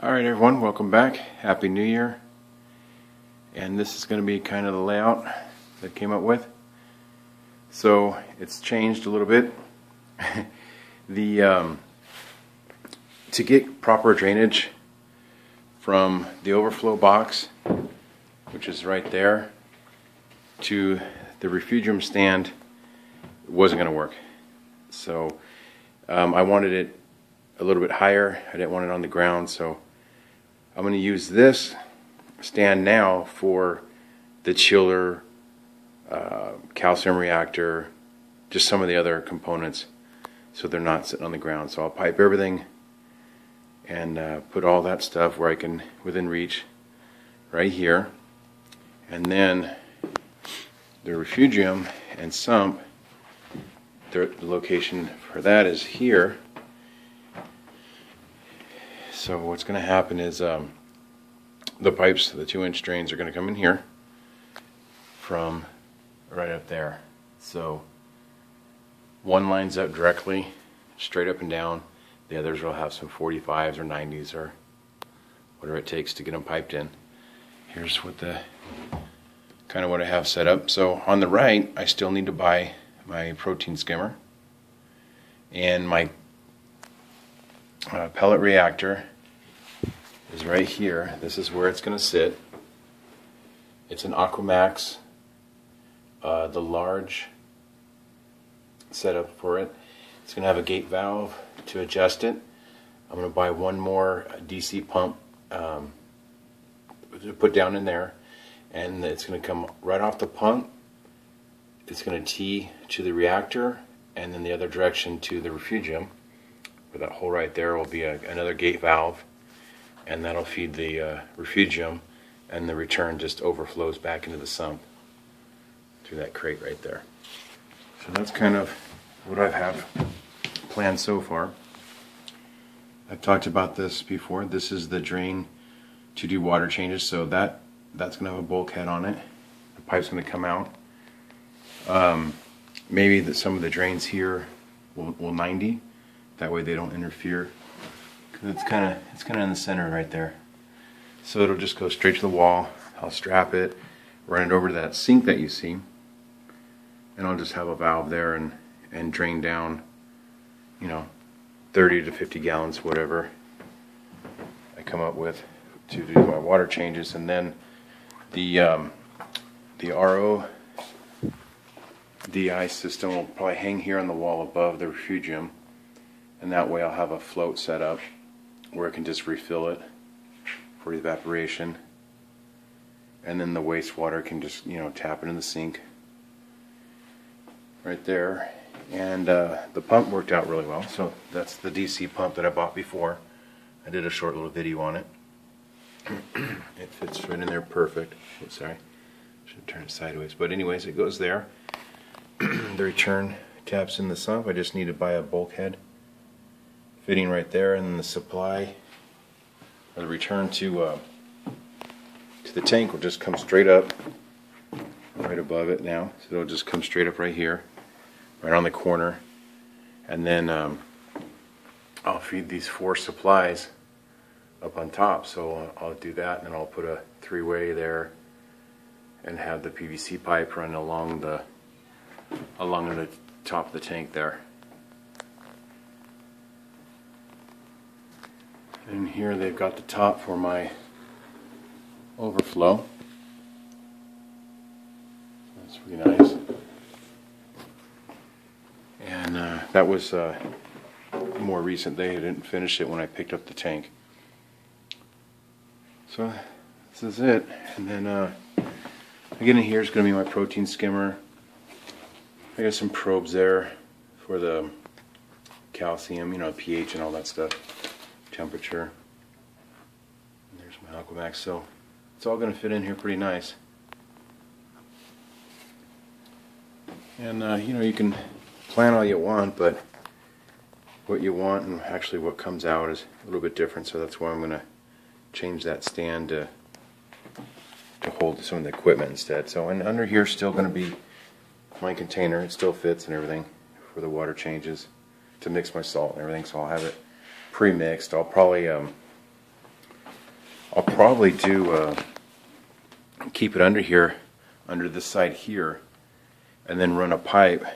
Alright everyone, welcome back. Happy New Year. And this is going to be kind of the layout that I came up with. So it's changed a little bit. To get proper drainage from the overflow box, which is right there, to the refugium stand, it wasn't going to work. So I wanted it a little bit higher. I didn't want it on the ground, so I'm going to use this stand now for the chiller, calcium reactor, just some of the other components, so they're not sitting on the ground. So I'll pipe everything and put all that stuff where I can, within reach, right here. And then the refugium and sump, the location for that is here. So what's going to happen is the pipes, the 2-inch drains, are going to come in here from right up there. So one lines up directly, straight up and down. The others will have some 45s or 90s or whatever it takes to get them piped in. Here's what the kind of what I have set up. So on the right, I still need to buy my protein skimmer and my pellet reactor is right here. This is where it's going to sit. It's an Aquamax, the large setup for it. It's going to have a gate valve to adjust it. I'm going to buy one more DC pump to put down in there, and it's going to come right off the pump. It's going to tee to the reactor, and then the other direction to the refugium. Where that hole right there will be another gate valve, and that'll feed the refugium, and the return just overflows back into the sump through that crate right there. So that's kind of what I have planned so far. I've talked about this before. This is the drain to do water changes, so that's going to have a bulkhead on it. The pipe's going to come out. Maybe some of the drains here will 90. That way they don't interfere. Cause it's kind of in the center right there. So it'll just go straight to the wall. I'll strap it, run it over to that sink that you see, and I'll just have a valve there and drain down, 30 to 50 gallons, whatever I come up with to do my water changes. And then the RO DI system will probably hang here on the wall above the refugium. And that way I'll have a float set up where I can just refill it for evaporation. And then the wastewater can just, tap it in the sink right there. And the pump worked out really well. So that's the DC pump that I bought before. I did a short little video on it. It fits right in there perfect. Oh, sorry, should turn it sideways. But anyways, it goes there. The return taps in the sump. I just need to buy a bulkhead fitting right there, and then the supply or the return to the tank will just come straight up right above it now. So it'll just come straight up right here, right on the corner, and then I'll feed these 4 supplies up on top. So I'll do that, and then I'll put a 3-way there and have the PVC pipe run along the top of the tank there. And here they've got the top for my overflow. That's really nice. And that was more recent. They didn't finish it when I picked up the tank. So this is it. And then again, in here is going to be my protein skimmer. I got some probes there for the calcium, pH and all that stuff. Temperature. And there's my Aquamax, so it's all going to fit in here pretty nice. And you can plan all you want, but what you want and actually what comes out is a little bit different. So that's why I'm going to change that stand to hold some of the equipment instead. So, and under here is still going to be my container. It still fits and everything for the water changes to mix my salt and everything. So I'll have it pre-mixed. I'll probably I'll probably do keep it under here, under this side here, and then run a pipe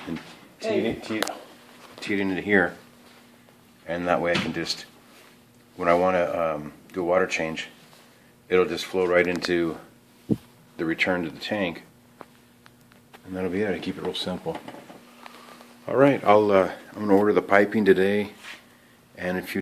and tee it into here, and that way I can just, when I want to do a water change, it'll just flow right into the return to the tank, and that'll be it. I keep it real simple. All right, I'm going to order the piping today, and if you